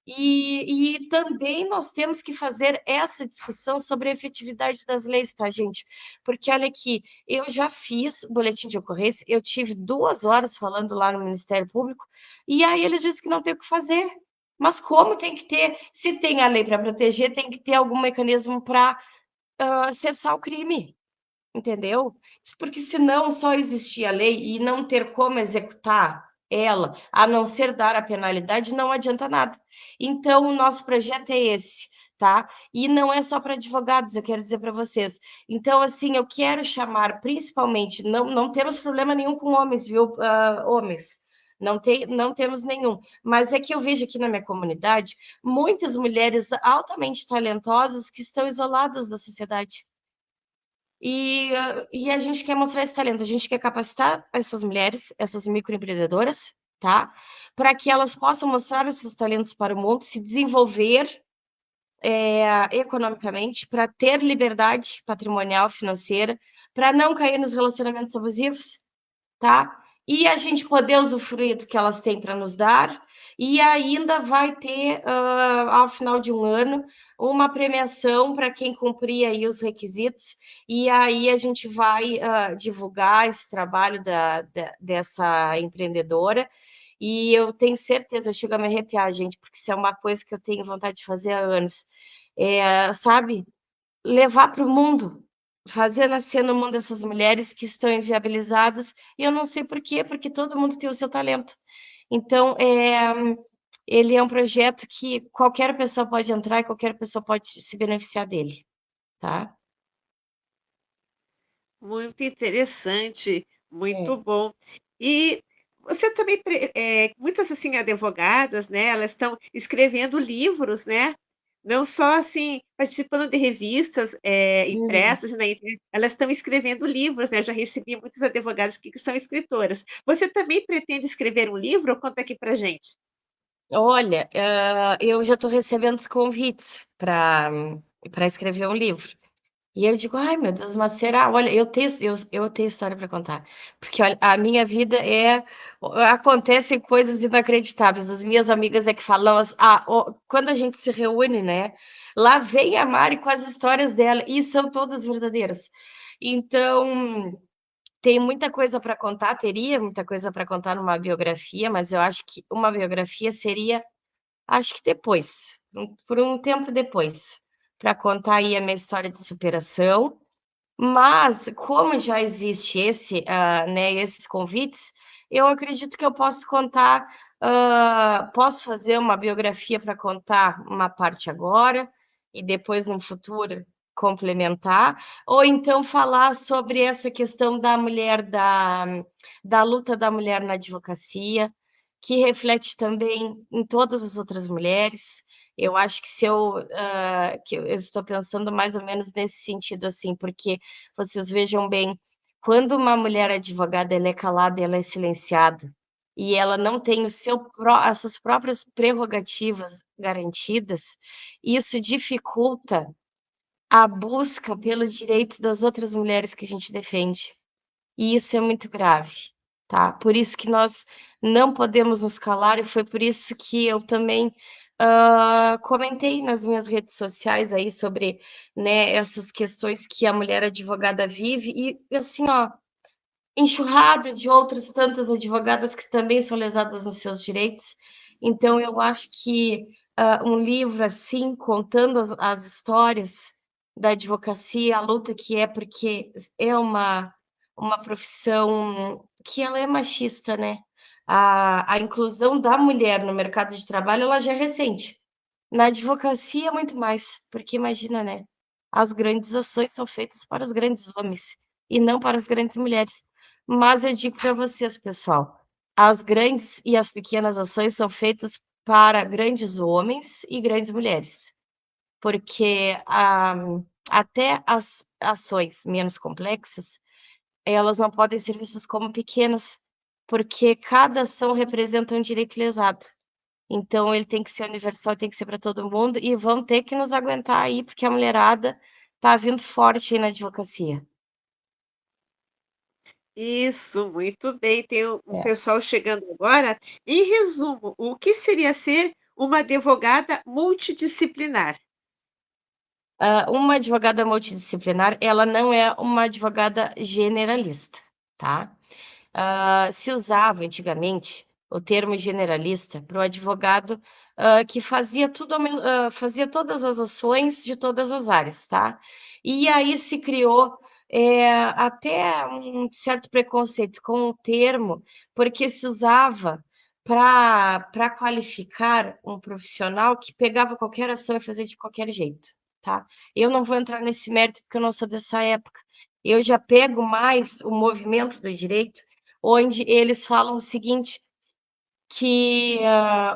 E também nós temos que fazer essa discussão sobre a efetividade das leis, tá, gente? Porque olha aqui, eu já fiz boletim de ocorrência, eu tive 2 horas falando lá no Ministério Público, e aí eles dizem que não tem o que fazer. Mas como tem que ter? Se tem a lei para proteger, tem que ter algum mecanismo para cessar o crime, entendeu? Porque senão só existir a lei e não ter como executar ela, a não ser dar a penalidade, não adianta nada. Então, o nosso projeto é esse, tá? E não é só para advogados, eu quero dizer para vocês. Então, assim, eu quero chamar principalmente, não temos problema nenhum com homens, viu, homens? Não temos nenhum, mas é que eu vejo aqui na minha comunidade muitas mulheres altamente talentosas que estão isoladas da sociedade. E a gente quer mostrar esse talento, a gente quer capacitar essas mulheres, essas microempreendedoras, tá? Para que elas possam mostrar esses talentos para o mundo, se desenvolver economicamente, para ter liberdade patrimonial, financeira, para não cair nos relacionamentos abusivos, tá? E a gente poder usufruir do que elas têm para nos dar, e ainda vai ter, ao final de um ano, uma premiação para quem cumprir aí os requisitos, e aí a gente vai divulgar esse trabalho dessa empreendedora, e eu tenho certeza, eu chego a me arrepiar, gente, porque isso é uma coisa que eu tenho vontade de fazer há anos. Sabe? Levar para o mundo, fazer nascer no mundo essas mulheres que estão inviabilizadas, e eu não sei por quê, porque todo mundo tem o seu talento. Então, ele é um projeto que qualquer pessoa pode entrar e qualquer pessoa pode se beneficiar dele, tá?
Muito interessante, muito
É.
bom. E você também, muitas assim advogadas, né? Elas estão escrevendo livros, né? Não só assim participando de revistas
Uhum.
impressas na internet, elas estão escrevendo livros, né? Eu já recebi muitas advogadas que são escritoras. Você também pretende escrever um livro? Conta aqui para gente.
Olha, eu já estou recebendo os convites para escrever um livro. E eu digo: "Ai, meu Deus, mas será?". Olha, eu tenho história para contar, porque olha, a minha vida acontecem coisas inacreditáveis. As minhas amigas é que falam quando a gente se reúne, né, lá vem a Mari com as histórias dela e são todas verdadeiras. Então, tem muita coisa para contar, teria muita coisa para contar numa biografia, mas eu acho que uma biografia seria, acho que depois, por um tempo depois, para contar aí a minha história de superação, mas como já existe né, esses convites, eu acredito que eu posso contar, posso fazer uma biografia para contar uma parte agora e depois no futuro complementar, ou então falar sobre essa questão da mulher da luta da mulher na advocacia, que reflete também em todas as outras mulheres. Eu acho que se eu, que eu estou pensando mais ou menos nesse sentido, assim, porque vocês vejam bem, quando uma mulher advogada ela é calada, ela é silenciada, e ela não tem as suas próprias prerrogativas garantidas, isso dificulta a busca pelo direito das outras mulheres que a gente defende. E isso é muito grave, tá? Por isso que nós não podemos nos calar, e foi por isso que eu também Comentei nas minhas redes sociais aí sobre, né, essas questões que a mulher advogada vive e assim, ó, enxurrada de outras tantas advogadas que também são lesadas nos seus direitos. Então, eu acho que um livro assim, contando as histórias da advocacia, a luta que é, porque é uma profissão que ela é machista, né? A inclusão da mulher no mercado de trabalho, ela já é recente. Na advocacia, muito mais, porque imagina, né? As grandes ações são feitas para os grandes homens e não para as grandes mulheres. Mas eu digo para vocês, pessoal, as grandes e as pequenas ações são feitas para grandes homens e grandes mulheres, porque até as ações menos complexas, elas não podem ser vistas como pequenas, porque cada ação representa um direito lesado. Então, ele tem que ser universal, tem que ser para todo mundo, e vão ter que nos aguentar aí, porque a mulherada tá vindo forte aí na advocacia.
Isso, muito bem. Tem um
É.
pessoal chegando agora. Em resumo, o que seria ser uma advogada multidisciplinar?
Uma advogada multidisciplinar, ela não é uma advogada generalista, tá? Se usava antigamente o termo generalista para o advogado que fazia tudo, fazia todas as ações de todas as áreas, tá? E aí se criou até um certo preconceito com o termo, porque se usava para qualificar um profissional que pegava qualquer ação e fazia de qualquer jeito, tá? Eu não vou entrar nesse mérito porque eu não sou dessa época. Eu já pego mais o movimento do direito, onde eles falam o seguinte, que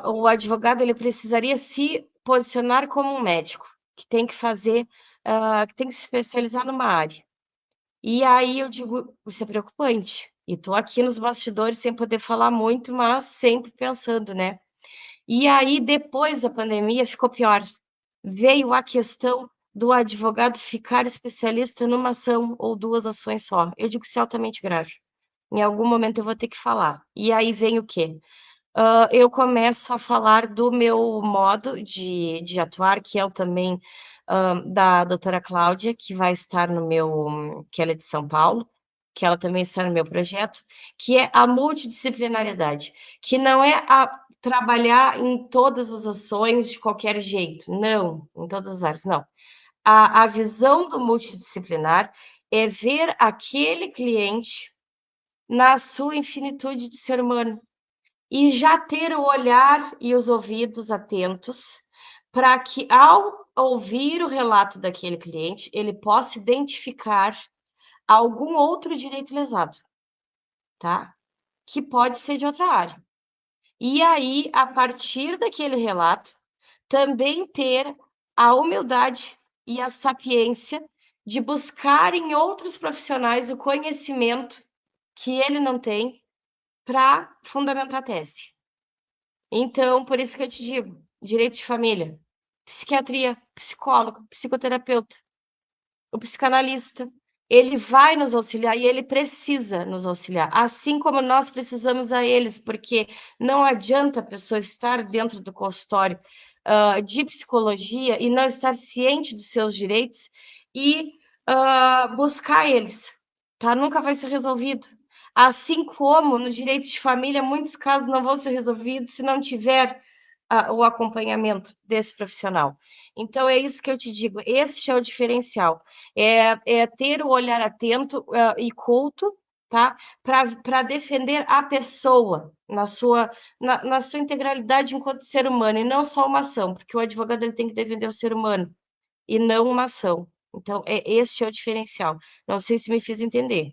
o advogado ele precisaria se posicionar como um médico, que tem que fazer, que tem que se especializar numa área. E aí eu digo, isso é preocupante. E estou aqui nos bastidores sem poder falar muito, mas sempre pensando, né? E aí, depois da pandemia, ficou pior. Veio a questão do advogado ficar especialista numa ação ou duas ações só. Eu digo que isso é altamente grave. Em algum momento eu vou ter que falar. E aí vem o quê? Eu começo a falar do meu modo de atuar, que é o também da doutora Cláudia, que vai estar no meu, que ela é de São Paulo, que ela também está no meu projeto, que é a multidisciplinariedade, que não é a trabalhar em todas as ações de qualquer jeito, não, em todas as áreas, não. A visão do multidisciplinar é ver aquele cliente na sua infinitude de ser humano e já ter o olhar e os ouvidos atentos para que, ao ouvir o relato daquele cliente, ele possa identificar algum outro direito lesado, tá? Que pode ser de outra área. E aí, a partir daquele relato, também ter a humildade e a sapiência de buscar em outros profissionais o conhecimento que ele não tem para fundamentar a tese. Então, por isso que eu te digo, direito de família, psiquiatria, psicólogo, psicoterapeuta, o psicanalista, ele vai nos auxiliar e ele precisa nos auxiliar, assim como nós precisamos a eles, porque não adianta a pessoa estar dentro do consultório de psicologia e não estar ciente dos seus direitos e buscar eles, tá? Nunca vai ser resolvido. Assim como no direito de família, muitos casos não vão ser resolvidos se não tiver o acompanhamento desse profissional. Então, é isso que eu te digo, este é o diferencial, é ter o olhar atento e culto, tá? Para defender a pessoa na sua integralidade enquanto ser humano, e não só uma ação, porque o advogado ele tem que defender o ser humano, e não uma ação. Então, este é o diferencial. Não sei se me fiz entender.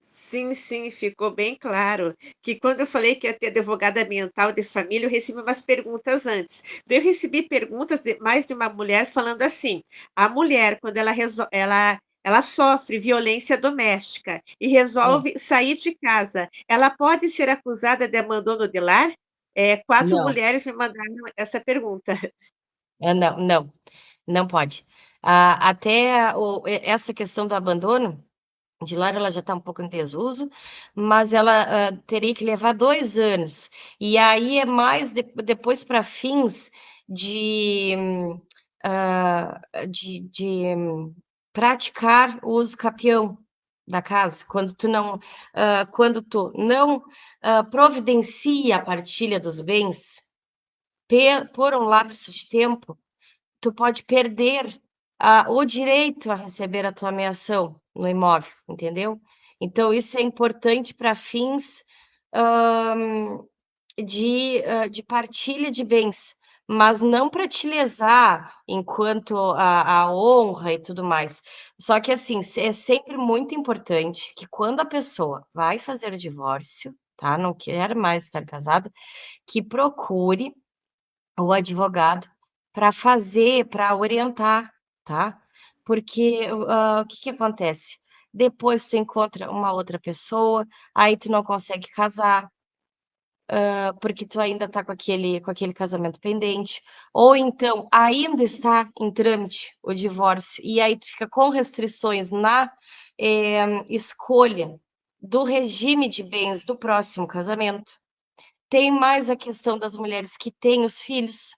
Sim, sim, ficou bem claro que quando eu falei que ia ter advogada ambiental de família, eu recebi umas perguntas antes. Daí eu recebi perguntas de mais de uma mulher falando assim: a mulher, quando ela sofre violência doméstica e
É,
resolve sair de casa, ela pode ser acusada de abandono de lar? Quatro
não,
mulheres me mandaram essa pergunta.
não, não, não pode. Até essa questão do abandono. de lar, ela já está um pouco em desuso, mas ela teria que levar 2 anos. E aí é mais depois para fins de, ah, de praticar o uso capião da casa, quando tu não providencia a partilha dos bens por um lapso de tempo, tu pode perder o direito a receber a tua ameação no imóvel, entendeu? Então, isso é importante para fins hã, de partilha de bens, mas não para te lesar enquanto a honra e tudo mais. Só que, assim, é sempre muito importante que quando a pessoa vai fazer o divórcio, tá, não quer mais estar casada, que procure o advogado para orientar, tá? Porque, o que que acontece? Depois tu encontra uma outra pessoa, aí tu não consegue casar, porque tu ainda tá com aquele casamento pendente, ou então ainda está em trâmite o divórcio, e aí tu fica com restrições na, escolha do regime de bens do próximo casamento. Tem mais a questão das mulheres que têm os filhos,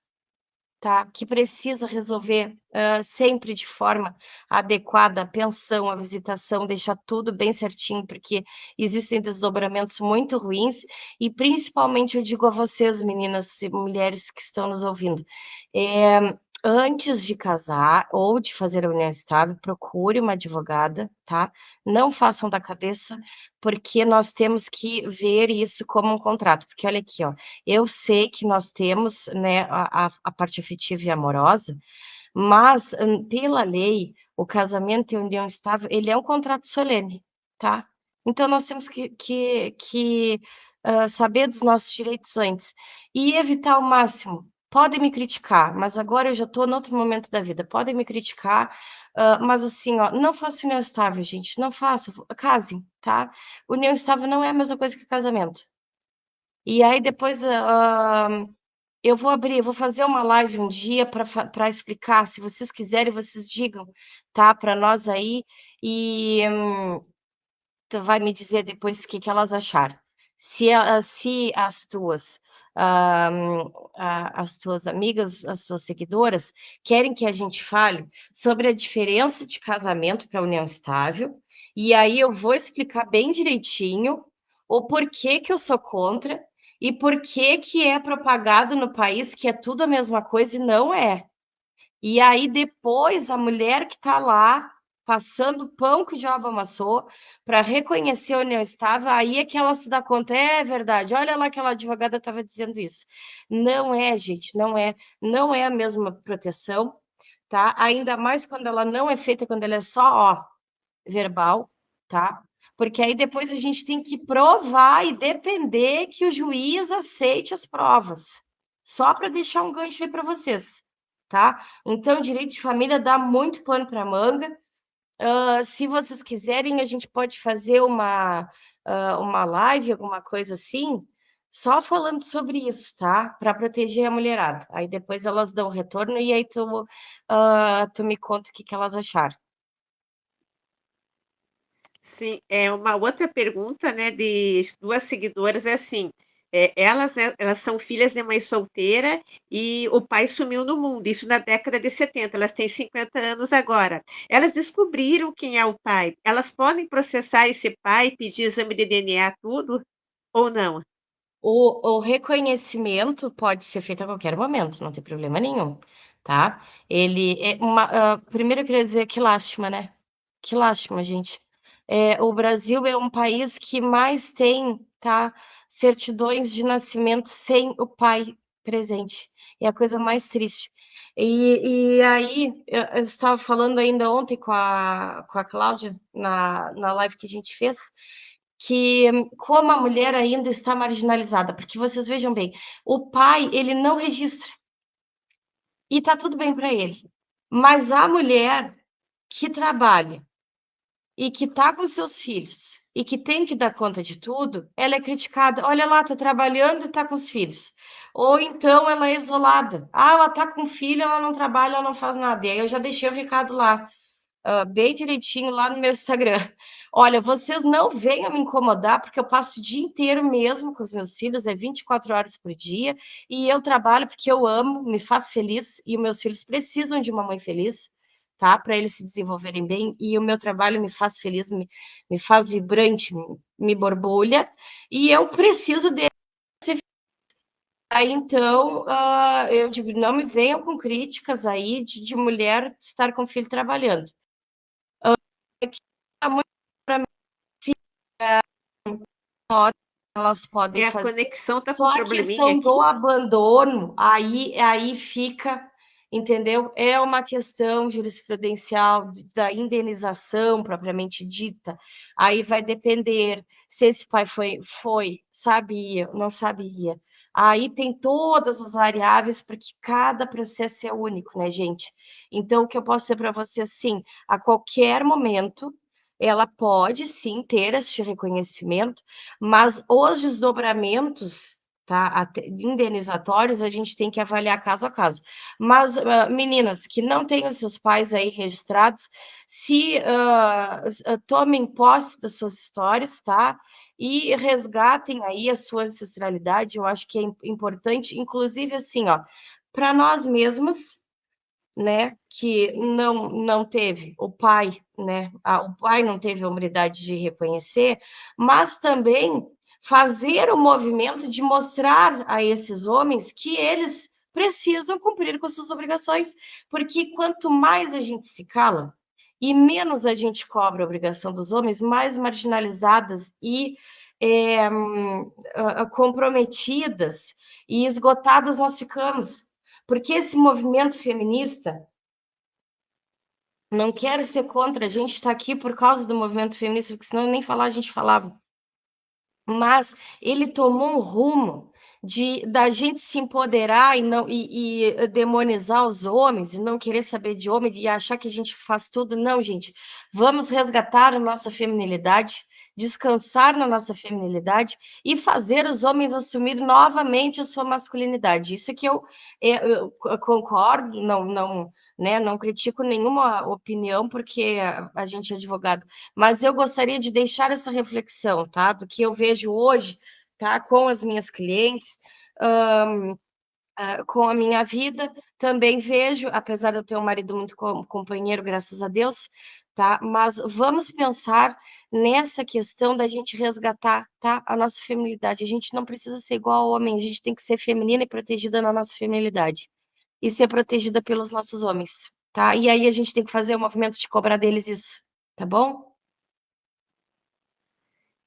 tá, que precisa resolver, sempre de forma adequada a pensão, a visitação, deixar tudo bem certinho, porque existem desdobramentos muito ruins e principalmente eu digo a vocês meninas e mulheres que estão nos ouvindo, antes de casar ou de fazer a união estável, procure uma advogada, tá, não façam da cabeça, porque nós temos que ver isso como um contrato, porque olha aqui, ó, eu sei que nós temos, né, a parte afetiva e amorosa, mas, pela lei, o casamento e a união estável, ele é um contrato solene, tá. Então nós temos que saber dos nossos direitos antes e evitar ao máximo. Podem me criticar, mas agora eu já estou em outro momento da vida, podem me criticar, mas assim, ó, não façam união estável gente, não façam, casem, tá. União estável não é a mesma coisa que casamento. E aí depois, eu vou fazer uma live um dia para explicar, se vocês quiserem, vocês digam, tá, para nós aí, e tu vai me dizer depois o que que elas acharam. Se as tuas amigas, as tuas seguidoras, querem que a gente fale sobre a diferença de casamento para união estável, e aí eu vou explicar bem direitinho o porquê que eu sou contra e por que que é propagado no país que é tudo a mesma coisa e não é. E aí depois a mulher que está lá, passando o pão que o diabo amassou, para reconhecer a união estável, aí é que ela se dá conta, é verdade, olha lá aquela advogada estava dizendo isso. Não é, gente, não é a mesma proteção, tá? Ainda mais quando ela não é feita, quando ela é só, ó, verbal, tá? Porque aí depois a gente tem que provar e depender que o juiz aceite as provas. Só para deixar um gancho aí para vocês, tá? Então, direito de família dá muito pano para manga. Se vocês quiserem, a gente pode fazer uma live, alguma coisa assim, só falando sobre isso, tá? Para proteger a mulherada. Aí depois elas dão retorno e aí tu me conta o que que elas acharam.
Sim, é uma outra pergunta, né, de 2 seguidoras é assim, elas, né, elas são filhas de mãe solteira e o pai sumiu no mundo, isso na década de 70, elas têm 50 anos agora. Elas descobriram quem é o pai, elas podem processar esse pai, pedir exame de DNA, tudo, ou não?
O reconhecimento pode ser feito a qualquer momento, não tem problema nenhum, tá? Ele é primeiro eu queria dizer que lástima, né? Que lástima, gente. O Brasil é um país que mais tem, tá, certidões de nascimento sem o pai presente. É a coisa mais triste. E aí, eu estava falando ainda ontem com a Cláudia, na live que a gente fez, que como a mulher ainda está marginalizada, porque vocês vejam bem, o pai, ele não registra e tá tudo bem para ele. Mas a mulher que trabalha e que tá com seus filhos e que tem que dar conta de tudo, ela é criticada. Olha lá, tá trabalhando e tá com os filhos. Ou então ela é isolada. Ah, ela tá com filho, ela não trabalha, ela não faz nada. E aí eu já deixei o recado lá. bem direitinho lá no meu Instagram. Olha, vocês não venham me incomodar, porque eu passo o dia inteiro mesmo com os meus filhos, é 24 horas por dia, e eu trabalho porque eu amo, me faz feliz, e os meus filhos precisam de uma mãe feliz, tá? Para eles se desenvolverem bem, e o meu trabalho me faz feliz, me faz vibrante, me borbulha, e eu preciso dele. Aí, então, eu digo, não me venham com críticas aí de mulher estar com o filho trabalhando. Tá muito para mim, elas podem
A
fazer.
conexão tá com
Só a
probleminha
questão
aqui.
do abandono, aí fica, entendeu? É uma questão jurisprudencial da indenização propriamente dita. Aí vai depender se esse pai sabia, não sabia. Aí tem todas as variáveis, porque cada processo é único, né, gente? Então, o que eu posso dizer para você, sim, a qualquer momento, ela pode sim ter este reconhecimento, mas os desdobramentos, tá, indenizatórios, a gente tem que avaliar caso a caso. Mas, meninas que não têm os seus pais aí registrados, se tomem posse das suas histórias, tá? E resgatem aí a sua ancestralidade, eu acho que é importante, inclusive assim, ó, para nós mesmas, né, que não teve o pai, né, o pai não teve a humildade de reconhecer, mas também fazer o movimento de mostrar a esses homens que eles precisam cumprir com suas obrigações, porque quanto mais a gente se cala e menos a gente cobra a obrigação dos homens, mais marginalizadas e comprometidas e esgotadas nós ficamos. Porque esse movimento feminista não quer ser contra, a gente está aqui por causa do movimento feminista, porque senão nem falar a gente falava. Mas ele tomou um rumo da gente se empoderar e demonizar os homens, e não querer saber de homem, e achar que a gente faz tudo. Não, gente. Vamos resgatar a nossa feminilidade, descansar na nossa feminilidade e fazer os homens assumir novamente a sua masculinidade. Isso que eu concordo, não, né, não critico nenhuma opinião, porque a gente é advogado, mas eu gostaria de deixar essa reflexão, tá? Do que eu vejo hoje, tá? Com as minhas clientes, com a minha vida, também vejo, apesar de eu ter um marido muito companheiro, graças a Deus, tá? Mas vamos pensar nessa questão da gente resgatar, tá? A nossa feminilidade. A gente não precisa ser igual ao homem, a gente tem que ser feminina e protegida na nossa feminilidade. E ser protegida pelos nossos homens, tá? E aí a gente tem que fazer o movimento de cobrar deles isso, tá bom?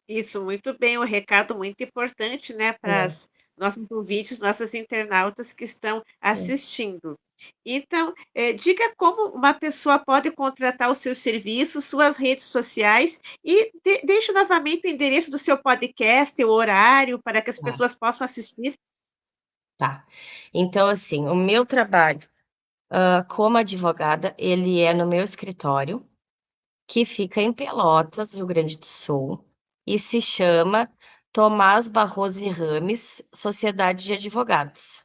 Isso, muito bem, um recado muito importante, né, para
É,
as nossos ouvintes, nossas internautas que estão
é.
assistindo. Então, diga como uma pessoa pode contratar os seus serviços, suas redes sociais e deixe novamente o endereço do seu podcast, o horário, para que as
Tá,
pessoas possam assistir.
tá. Então, assim, o meu trabalho, como advogada, ele é no meu escritório, que fica em Pelotas, Rio Grande do Sul, e se chama Tomás Barroso e Rames, Sociedade de Advogados.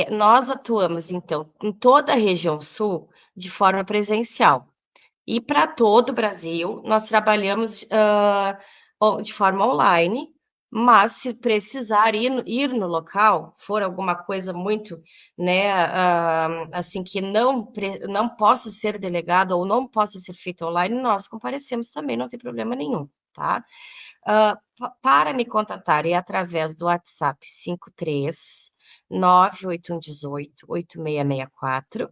Nós atuamos, então, em toda a região sul de forma presencial. E para todo o Brasil, nós trabalhamos de forma online, mas se precisar ir no local, for alguma coisa muito, né, assim, que não possa ser delegado ou não possa ser feito online, nós comparecemos também, não tem problema nenhum, tá? Para me contatar é através do WhatsApp 53 98118 8664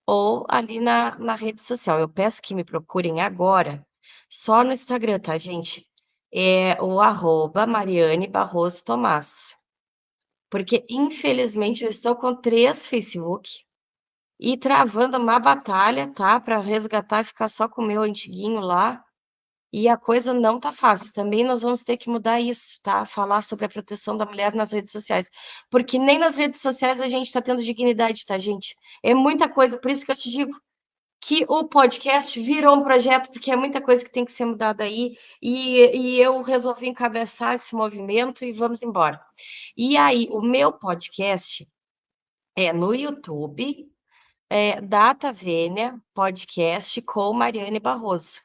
ou ali na rede social. Eu peço que me procurem agora, só no Instagram, tá, gente? É o @Mariane Barroso Tomás. Porque, infelizmente, eu estou com 3 Facebook e travando uma batalha, tá? Para resgatar e ficar só com o meu antiguinho lá. E a coisa não tá fácil. Também nós vamos ter que mudar isso, tá? Falar sobre a proteção da mulher nas redes sociais. Porque nem nas redes sociais a gente está tendo dignidade, tá, gente? É muita coisa, por isso que eu te digo que o podcast virou um projeto, porque é muita coisa que tem que ser mudada aí, e eu resolvi encabeçar esse movimento e vamos embora. E aí, o meu podcast é no YouTube, Data Vênia Podcast com Mariane Barroso.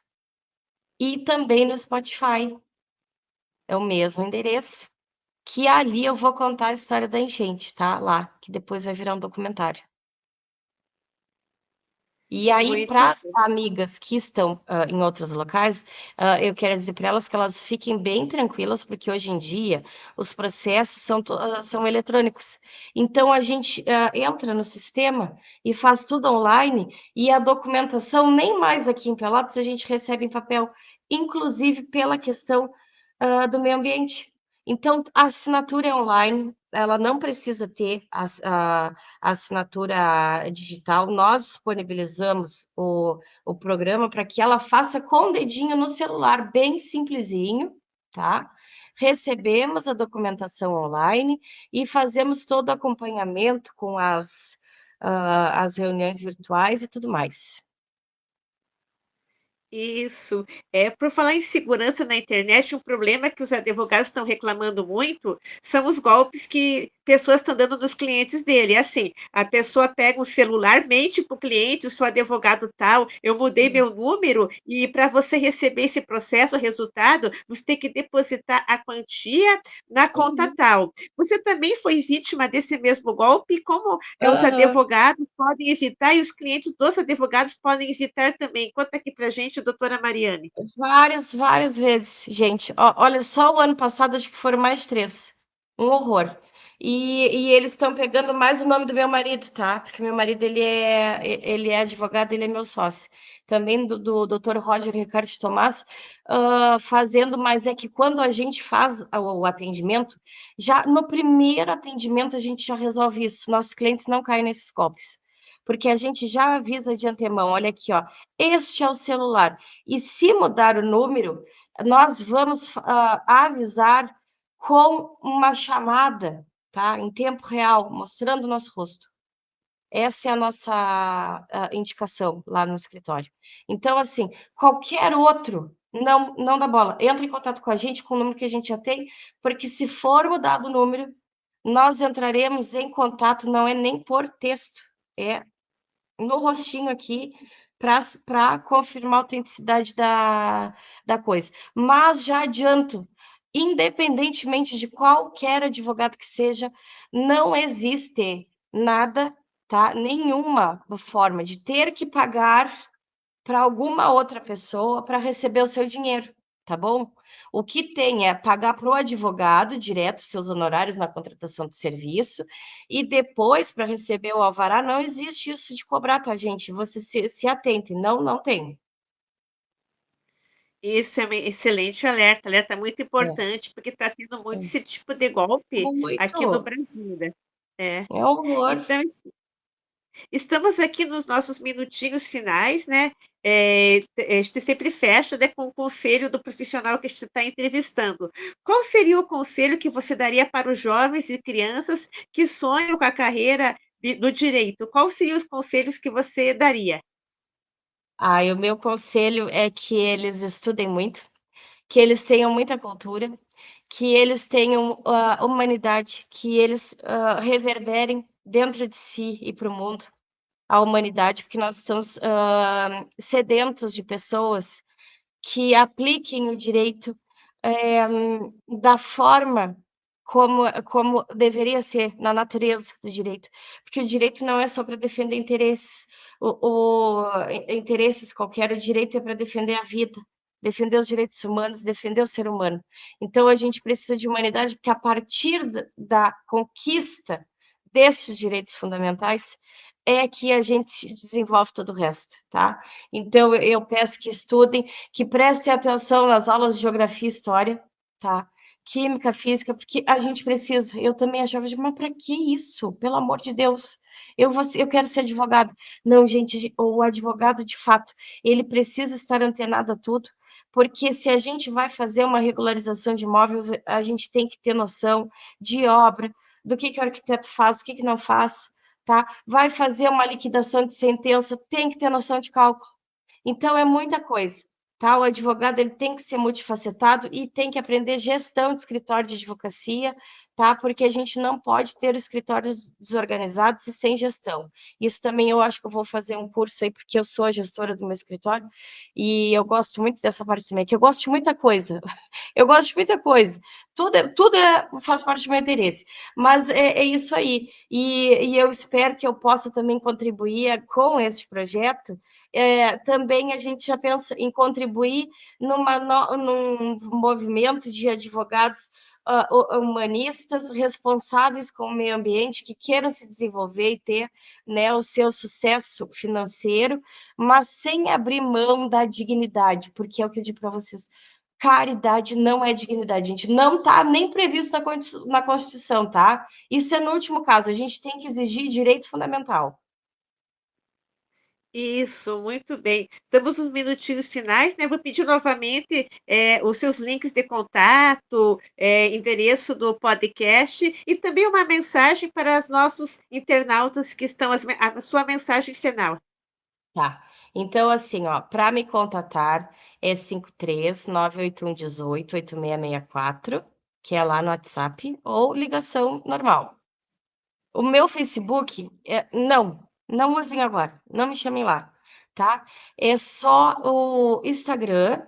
E também no Spotify. É o mesmo endereço. Que ali eu vou contar a história da enchente, tá? Lá, que depois vai virar um documentário. E aí,
Muito
para as
bom.
amigas que estão em outros locais, eu quero dizer para elas que elas fiquem bem tranquilas, porque hoje em dia os processos são eletrônicos. Então, a gente entra no sistema e faz tudo online, e a documentação, nem mais aqui em Pelotas, a gente recebe em papel, inclusive pela questão do meio ambiente. Então, a assinatura é online, ela não precisa ter a assinatura digital, nós disponibilizamos o programa para que ela faça com o dedinho no celular, bem simplesinho, tá? Recebemos a documentação online e fazemos todo o acompanhamento com as reuniões virtuais e tudo mais.
Isso. Por falar em segurança na internet, um problema que os advogados estão reclamando muito são os golpes que pessoas estão dando nos clientes dele. Assim, a pessoa pega um celular, mente para o cliente, eu sou advogado tal, eu mudei meu número, e para você receber esse processo, o resultado, você tem que depositar a quantia na conta
Uhum.
tal. Você também foi vítima desse mesmo golpe? Como os
Aham.
advogados podem evitar e os clientes dos advogados podem evitar também? Conta aqui para gente, doutora Mariane.
Várias, várias vezes, gente. Olha, só o ano passado acho que foram mais 3. Um horror. E eles estão pegando mais o nome do meu marido, tá? Porque meu marido, ele é advogado, ele é meu sócio. Também do Dr. Roger Ricardo Tomás, fazendo, mas é que quando a gente faz o atendimento, já no primeiro atendimento a gente já resolve isso. Nossos clientes não caem nesses golpes. Porque a gente já avisa de antemão, olha aqui, ó, este é o celular. E se mudar o número, nós vamos avisar com uma chamada, tá? Em tempo real, mostrando o nosso rosto. Essa é a nossa indicação lá no escritório. Então, assim, qualquer outro, não dá bola. Entra em contato com a gente, com o número que a gente já tem, porque se for mudado o número, nós entraremos em contato, não é nem por texto, é no rostinho aqui para confirmar a autenticidade da coisa. Mas já adianto, independentemente de qualquer advogado que seja, não existe nada, tá? Nenhuma forma de ter que pagar para alguma outra pessoa para receber o seu dinheiro, tá bom? O que tem é pagar para o advogado direto seus honorários na contratação de serviço e depois, para receber o alvará, não existe isso de cobrar, tá, gente? Você se atente, não tem.
Isso é um excelente alerta, alerta muito
É,
importante, porque está tendo muito
é.
esse tipo de golpe aqui no
Muito.
Brasil, né? É.
É um horror.
Então, estamos aqui nos nossos minutinhos finais, né? A gente sempre fecha, né, com o conselho do profissional que a gente está entrevistando. Qual seria o conselho que você daria para os jovens e crianças que sonham com a carreira do direito? Quais seriam os conselhos que você daria?
E o meu conselho é que eles estudem muito, que eles tenham muita cultura, que eles tenham humanidade, que eles reverberem dentro de si e para o mundo a humanidade, porque nós estamos sedentos de pessoas que apliquem o direito da forma como deveria ser, na natureza do direito, porque o direito não é só para defender interesses, interesses qualquer, o direito é para defender a vida, defender os direitos humanos, defender o ser humano. Então, a gente precisa de humanidade, porque a partir da conquista desses direitos fundamentais é que a gente desenvolve todo o resto, tá? Então, eu peço que estudem, que prestem atenção nas aulas de geografia e história, tá? Química, física, porque a gente precisa. Eu também achava, mas para que isso? Pelo amor de Deus. Eu quero ser advogada. Não, gente, o advogado, de fato, ele precisa estar antenado a tudo, porque se a gente vai fazer uma regularização de imóveis, a gente tem que ter noção de obra, do que o arquiteto faz, o que não faz, tá? Vai fazer uma liquidação de sentença, tem que ter noção de cálculo. Então, é muita coisa, tá? O advogado ele tem que ser multifacetado e tem que aprender gestão de escritório de advocacia, tá? Porque a gente não pode ter escritórios desorganizados e sem gestão. Isso também eu acho que eu vou fazer um curso aí, porque eu sou a gestora do meu escritório e eu gosto muito dessa parte também, que eu gosto de muita coisa. Eu gosto de muita coisa. Faz parte do meu interesse. Mas é isso aí. E eu espero que eu possa também contribuir com esse projeto. Também a gente já pensa em contribuir num movimento de advogados humanistas responsáveis com o meio ambiente que queiram se desenvolver e ter, né, o seu sucesso financeiro, mas sem abrir mão da dignidade, porque é o que eu digo para vocês, caridade não é dignidade, gente. Não está nem previsto na Constituição, tá? Isso é no último caso. A gente tem que exigir direito fundamental.
Isso, muito bem. Estamos nos minutinhos finais, né? Vou pedir novamente os seus links de contato, endereço do podcast e também uma mensagem para os nossos internautas que estão, a sua mensagem final.
Tá. Então, assim, ó, para me contatar é 53 981 18 8664, que é lá no WhatsApp, ou ligação normal. O meu Facebook, não usem agora, não me chamem lá, tá? É só o Instagram,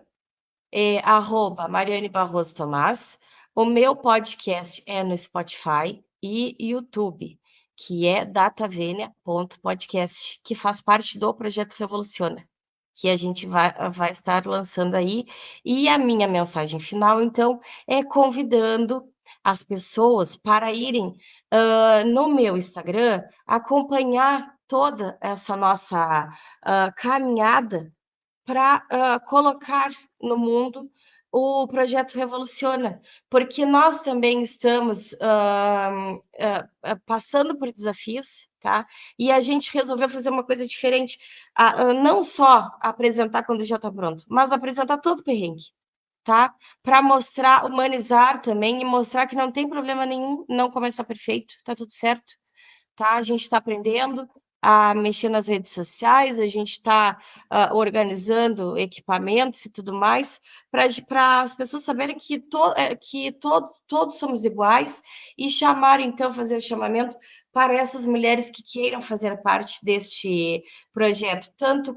@Mariane Barroso Tomás. O meu podcast é no Spotify e YouTube, que é datavênia.podcast, que faz parte do Projeto Revoluciona, que a gente vai estar lançando aí. E a minha mensagem final, então, é convidando as pessoas para irem no meu Instagram acompanhar toda essa nossa caminhada para colocar no mundo o projeto Revoluciona, porque nós também estamos passando por desafios, tá? E a gente resolveu fazer uma coisa diferente, não só apresentar quando já está pronto, mas apresentar todo o perrengue, tá? Para mostrar, humanizar também e mostrar que não tem problema nenhum não começar perfeito, tá tudo certo, tá? A gente está aprendendo a mexer nas redes sociais, a gente está organizando equipamentos e tudo mais, para as pessoas saberem todos somos iguais e chamar, então, fazer o chamamento para essas mulheres que queiram fazer parte deste projeto, tanto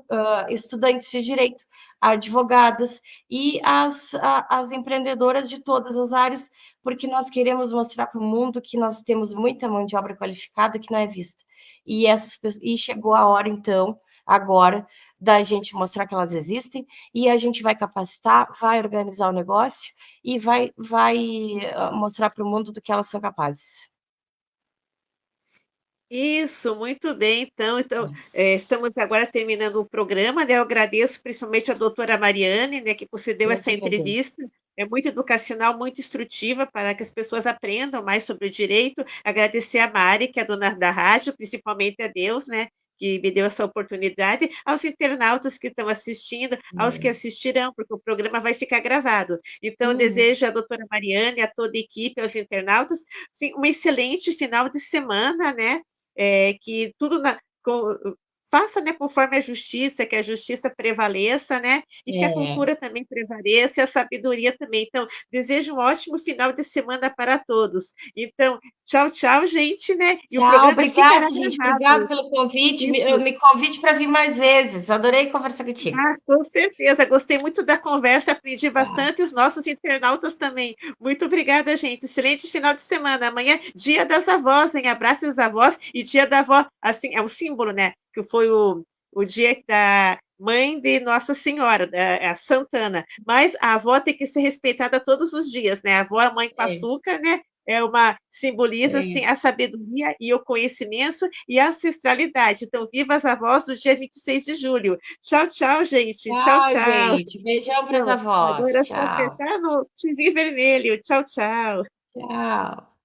estudantes de direito, advogadas e as empreendedoras de todas as áreas, porque nós queremos mostrar para o mundo que nós temos muita mão de obra qualificada que não é vista. E chegou a hora, então, agora, da gente mostrar que elas existem, e a gente vai capacitar, vai organizar o negócio e vai mostrar para o mundo do que elas são capazes.
Isso, muito bem. Então, estamos agora terminando o programa, né? Eu agradeço principalmente a doutora Mariane, né, que concedeu
Eu
essa
que agradeço.
entrevista. É muito educacional, muito instrutiva para que as pessoas aprendam mais sobre o direito. Agradecer a Mari, que é a dona da rádio, principalmente a Deus, né, que me deu essa oportunidade, aos internautas que estão assistindo, aos que assistirão, porque o programa vai ficar gravado. Então,
Uhum.
desejo à doutora Mariane, a toda a equipe, aos internautas, sim, um excelente final de semana, né? Que tudo faça, né, conforme a justiça, que a justiça prevaleça, né, e que a
É.
cultura também prevaleça e a sabedoria também. Então, desejo um ótimo final de semana para todos. Então, tchau, tchau, gente, né? E o
Tchau,
programa fica
obrigada, gente. Obrigada
gravado.
pelo convite. Me,
Isso.
me convide para vir mais vezes. Adorei conversar contigo.
Ah, com certeza. Gostei muito da conversa, aprendi
Tá.
bastante, os nossos internautas também. Muito obrigada, gente. Excelente final de semana. Amanhã, Dia das Avós, hein? Abraços às avós e Dia da Avó, assim, é um símbolo, né? Que foi o dia da mãe de Nossa Senhora, a Santana. Mas a avó tem que ser respeitada todos os dias, né? A avó, a mãe com
É,
açúcar, né? Simboliza assim
é.
a sabedoria e o conhecimento e a ancestralidade. Então, viva as avós do dia 26 de julho. Tchau, tchau, gente. Tchau,
Tchau,
tchau.
gente. Beijão para as
Então,
avós.
agora é só
Tchau.
apertar no xizinho vermelho. Tchau, tchau.
Tchau.